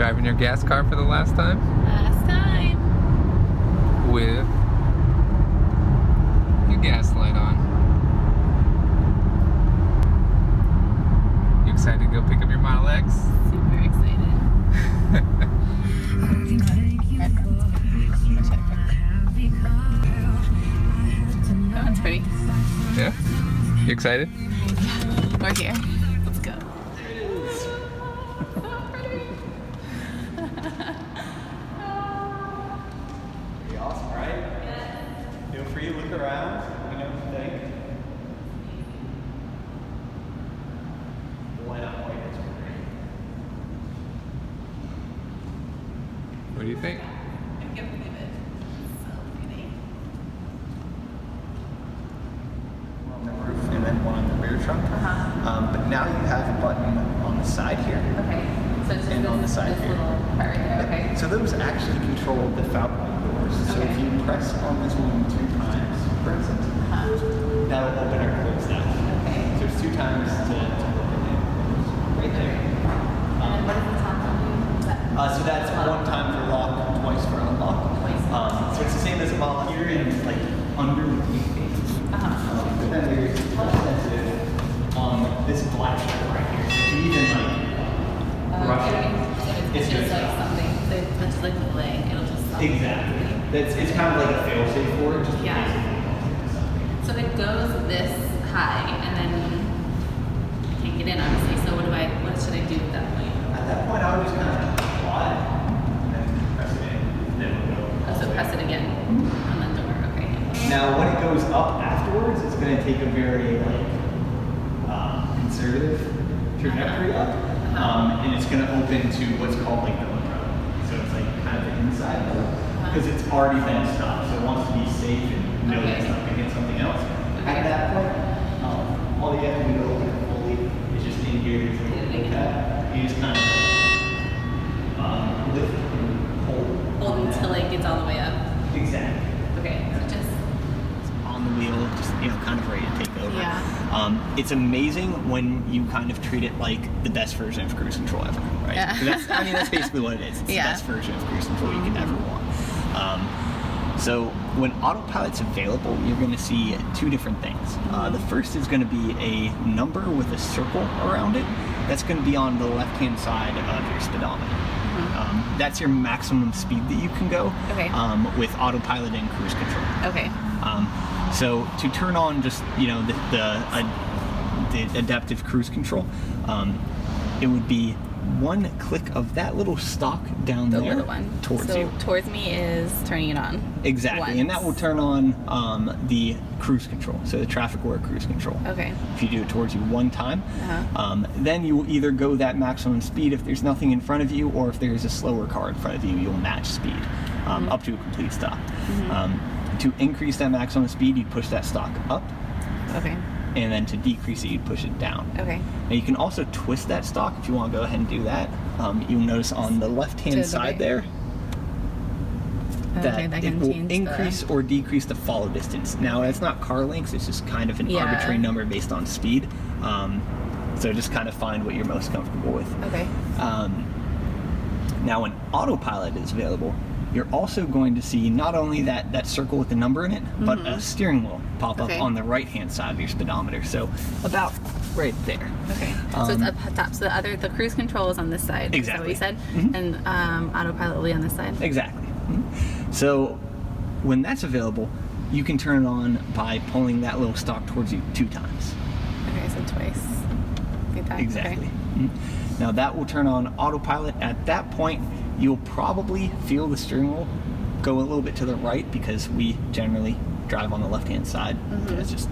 driving your gas car for the last time? Last time. With your gas light on. You excited to go pick up your Model X? Super excited. That one's pretty. Yeah? You excited? We're here. Let's go. Pretty awesome, right? Yeah. Feel free to look around. Let me know what you think. Light up white is great. What do you think? I can't believe it. So pretty. One on the roof and then one on the rear trunk. But now you have a button on the side here. Okay. So it's just And on the side this here. little part right there. Okay. So those actually control the Falcon doors. So if Okay. you press on this one 2 times, for instance, that'll open or close that. Okay. So there's 2 times to open it. Right there. And then what does the top one do? So that's 1 time for lock, twice for unlock. So it's the same as a Model here and like under the paint. But then there's touch sensitive on this black strip right here. So if you even like rush it, It's good just like stuff. something. It's just like the leg. It'll just stop. Exactly. It's kind of like a fail-safe for it, just in Yeah. case it goes something. So it goes this high, and then you can't get in, obviously. So what should I do at that point? At that point, I would just kind of apply and then press it in. Then we'll go. Oh, so press it again on the door. Okay. Now, when it goes up afterwards, it's going to take a very conservative trajectory up, and it's going to open to what's called like the umbrella. So it's like kind of the inside because it's already been stopped. So it wants to be safe and know that it's not going to hit something else. At that point, all you have to do to open it fully is just in here. You just kind of lift and hold. Hold until it gets all the way up. Exactly. Okay. So just. On the wheel, just kind of ready to take over. Yeah. It's amazing when you kind of treat it like the best version of cruise control ever, right? Yeah. That's basically what it is. It's Yeah. the best version of cruise control you could ever want. So when Autopilot's available, you're going to see 2 different things. The first is going to be a number with a circle around it. That's going to be on the left-hand side of your speedometer. That's your maximum speed that you can go with Autopilot and cruise control. Okay. So to turn on just the adaptive cruise control, it would be 1 click of that little stalk down The there little one. towards so you. towards me is turning it on. Exactly, and that will turn on the cruise control, so the traffic aware cruise control. Okay. If you do it towards you 1 time, then you will either go that maximum speed if there's nothing in front of you, or if there's a slower car in front of you, you'll match speed up to a complete stop. To increase that maximum speed, you'd push that stalk up. Okay. And then to decrease it, you'd push it down. Okay. Now you can also twist that stalk if you want to go ahead and do that. You'll notice on the left-hand side there that it will increase or decrease the follow distance. Now it's not car lengths; it's just kind of an arbitrary number based on speed. So just kind of find what you're most comfortable with. Okay. Now when Autopilot is available, you're also going to see not only that circle with the number in it, but a steering wheel pop up on the right-hand side of your speedometer. So about right there. Okay. So it's up top. So the cruise control is on this side. Exactly. Is that what you said? And Autopilot will be on this side. Exactly. So when that's available, you can turn it on by pulling that little stalk towards you 2 times. Okay, so twice. Like that. Exactly. Okay. Now that will turn on Autopilot. At that point, you'll probably feel the steering wheel go a little bit to the right because we generally drive on the left-hand side. It's just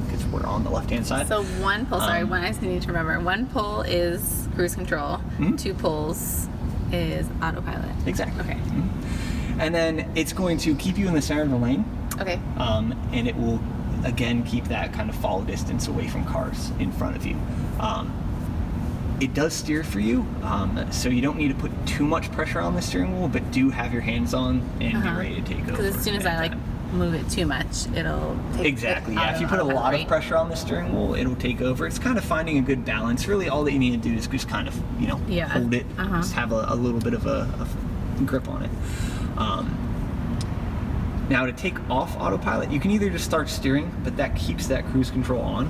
because we're on the left-hand side. So 1 pull, I just need to remember. 1 pull is cruise control. 2 pulls is Autopilot. Exactly. Okay. And then it's going to keep you in the center of the lane. Okay. And it will, again, keep that kind of follow distance away from cars in front of you. It does steer for you, so you don't need to put too much pressure on the steering wheel, but do have your hands on and be ready to take over. Because as soon as I move it too much, it'll take Exactly, it out yeah. If you put a autopilot, lot right? of pressure on the steering wheel, it'll take over. It's kind of finding a good balance. Really, all that you need to do is just kind of, you know, Yeah. hold it, Uh-huh. just have a little bit of a grip on it. Now, to take off autopilot, you can either just start steering, but that keeps that cruise control on,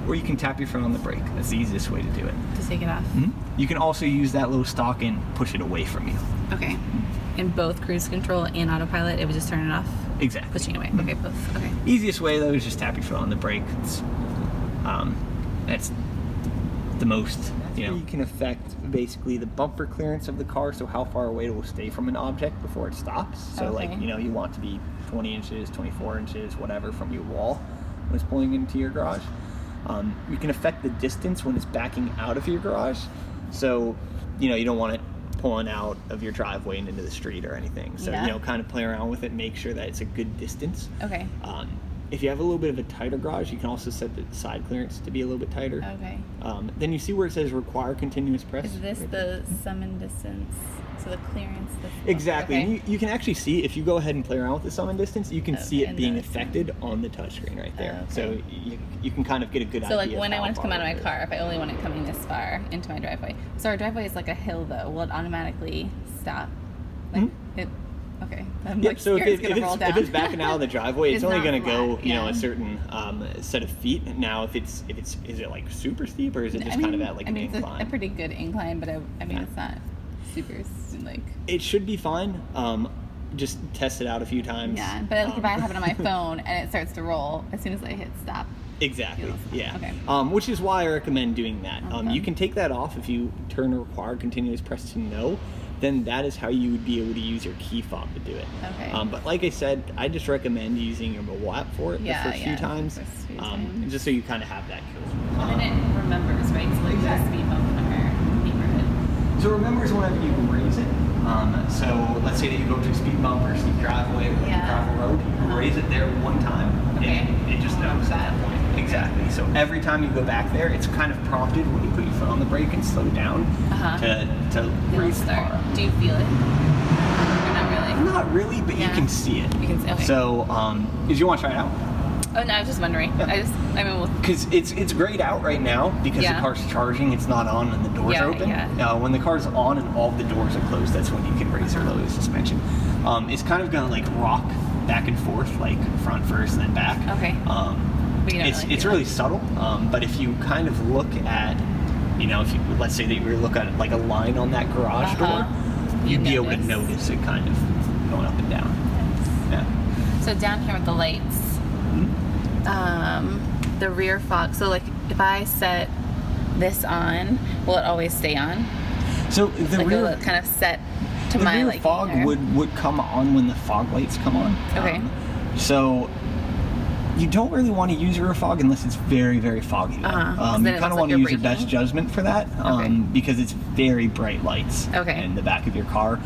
or you can tap your foot on the brake. That's the easiest way to do it. To take it off. You can also use that little stalk and push it away from you. Okay. In both cruise control and autopilot, it would just turn it off? Exactly. Pushing away. Okay, both. Okay. Easiest way though is just tap your foot on the brake. That's the most, you know. You can affect basically the bumper clearance of the car, so how far away it will stay from an object before it stops. So Okay. like, you know, you want to be 20 inches, 24 inches, whatever from your wall when it's pulling into your garage. You can affect the distance when it's backing out of your garage. So, you know, you don't want it pulling out of your driveway and into the street or anything. So, Yeah. you know, kind of play around with it, make sure that it's a good distance. Okay. If you have a little bit of a tighter garage, you can also set the side clearance to be a little bit tighter. Okay. Then you see where it says require continuous press? Is this right the there. summon distance? So the clearance? Exactly. Okay. And you can actually see, if you go ahead and play around with the summon distance, you can see Okay, it being notice that. affected on the touchscreen right there. Okay. So you can kind of get a good So idea. like when of I how want to come far out of my it is. car, if I only want it coming this far into my driveway. So our driveway is like a hill though. Will it automatically stop? Like it. Okay. I'm Yep, like so scared it's gonna roll down. if it's backing out of the driveway, it's It's only not going to go, flat, you know, yeah. a certain set of feet. Now, if it's is it like super steep, or is it just kind of at like an it's incline? a pretty good incline, but I mean Yeah. it's not super like. It should be fine. Just test it out a few times. Yeah, but like if I have it on my phone and it starts to roll as soon as I hit stop. Exactly. Feels- Yeah. okay. Which is why I recommend doing that. Okay. You can take that off if you turn the required continuous press to no. Then that is how you would be able to use your key fob to do it. Okay. But like I said, I just recommend using your mobile app for it Yeah, the first few yeah, times. first few times. Just so you kind of have that kill. And then it remembers, right? So like just speed bump in our neighborhood. So remembers whenever you raise it. So let's say that you go to a speed bump or a steep driveway or Yeah. gravel road, you raise it there one time, Okay. and it just knows at that point. Exactly. So every time you go back there, it's kind of prompted when you put your foot on the brake and slow down to It'll raise the start. car. Do you feel it? Or not really? Not really, but Yeah. you can see it. You can see. Okay. So, did you want to try it out? Oh no, I was just wondering. Yeah. Well, Because it's grayed out right now because Yeah. the car's charging. It's not on and the doors Yeah, are open. yeah. When the car's on and all the doors are closed, that's when you can raise or lower the suspension. It's kind of gonna like rock back and forth, like front first, then back. Okay. But you don't It's really feel really it. subtle. But if you kind of look at, you know, if you let's say that you were looking at like a line on that garage door, You you'd be able to notice. notice it kind of going up and down. Yeah. So down here with the lights, the rear fog. So like if I set this on, will it always stay on? So the Like will rear it kind of set to the my rear liking fog there? would come on when the fog lights come on. Okay. So you don't really want to use rear fog unless it's very, very foggy. Though. 'Cause You then it kind of looks want like to you're use your best braking. judgment for that Okay. because it's very bright lights Okay. in the back of your car.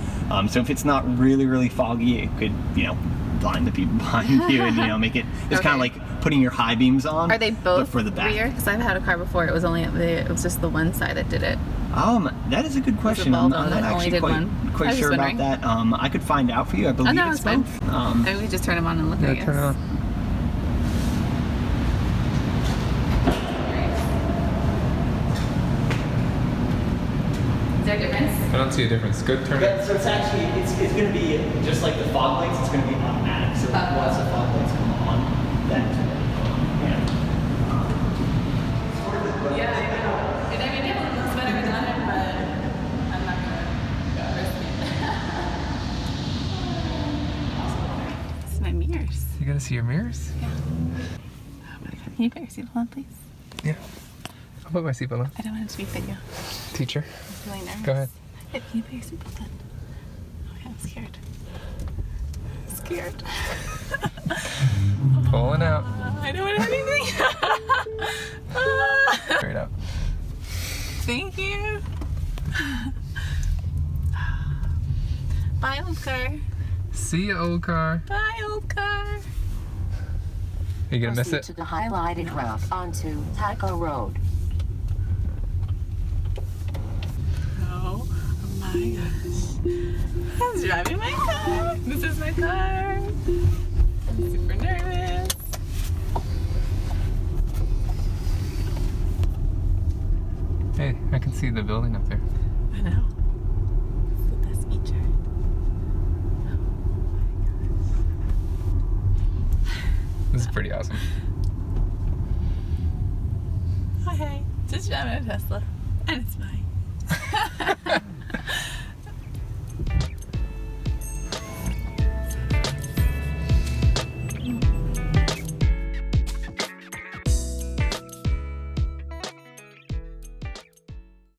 So if it's not really, really foggy, it could, you know, blind the people behind you and, you know, make it, it's kind of Okay. like putting your high beams on. Are they but both for the back? rear? Because I've had a car before. It was only it was just the one side that did it. That is a good question. bald I'm one not that only actually did quite, one? I quite was sure just about that. wondering. I could find out for you. I believe no, it's it's fine. both. Maybe we just turn them on and look. I guess. Turn it on. Is there a difference? I don't see a difference. Go turn Yeah, it. so it's actually it's going to be just like the fog lights. It's going to be automatic. So once the fog lights come on, then yeah. Yeah, I know. And I mean, it looks better without it, but I'm not gonna risk it. It's my mirrors. You gotta see your mirrors? Yeah. Can you put your seatbelt on, please? Yeah. I'll put my seatbelt on. I don't want it to be video. Teacher. I'm really nervous. Go ahead. Yeah, can you put your seatbelt on? Okay, I'm scared. I'm scared. Pulling out. I don't want anything. Straight up. Thank you. Bye, old car. See ya, old car. Bye, old car. Are you gonna miss Proceed it? to the highlighted route onto Taco Road. Oh my gosh. I'm driving my car. This is my car. I'm super nervous. Hey, I can see the building up there. I know. It's the best feature. Oh my gosh. This is pretty awesome. Oh hey, just driving a Tesla, and it's mine.